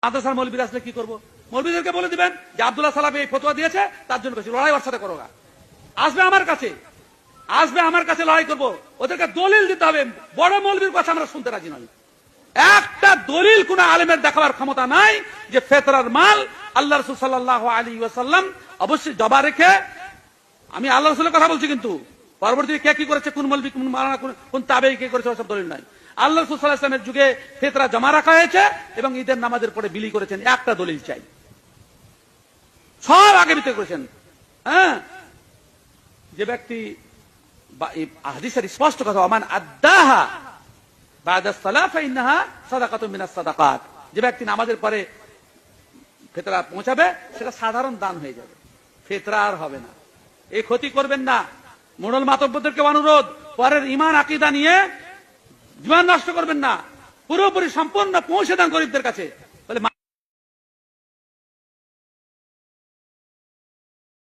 মাদ্রাসার মৌলবীরা আসলে কি করবো? মৌলবীদেরকে বলে দিবেন যে আব্দুল্লাহ সালাম এই ফতোয়া দিয়েছে, তার জন্য কিছু লড়াই ওর সাথে করো। আসবে আমার কাছে লড়াই করবো। ওদেরকে দলিল দিতে হবে। বড় মৌলবীর কথা আমরা শুনতে রাজি নই। একটা দলিল কোন আলেমের দেখাবার ক্ষমতা নাই যে ফেতরার মাল আল্লাহ রাসূল সাল্লাল্লাহু আলাইহি ওয়াসাল্লাম অবশ্যই জবা রেখে, আমি আল্লাহ রাসূলের কথা বলছি, কিন্তু পরবর্তীতে কে কি করেছে, কোন মৌলবী, কোন মাওলানা, কোন তাবেঈ কে করেছে, ওসব দলিল নাই। আল্লাহ রাসূল সাল্লাল্লাহু আলাইহি ওয়াসাল্লামের যুগে ফেতরা জমা রাখা হয়েছে এবং ঈদের নামাজের পরে বিলি করেছেন। একটা দলিল চাই। সব আগে ভিতরে করেছেন। হ্যাঁ, যে ব্যক্তি হাদিসের স্পষ্ট কথা, ওমান আদ্দাহা বাদা সালাহ ফাইন্নাহা সাদাকাতুম মিনাস সাদাকাত, যে ব্যক্তি নামাজের পরে ফিতরা পৌঁছাবে সেটা সাধারণ দান হয়ে যাবে, ফিতরা আর হবে না। এই ক্ষতি করবেন না। মোড়ল মাতব্বরদেরকে অনুরোধ, পরের ঈমান আকীদা নিয়ে জীবন নষ্ট করবেন না। পুরোপুরি সম্পূর্ণ পৌঁছে দেন গরিবদের কাছে।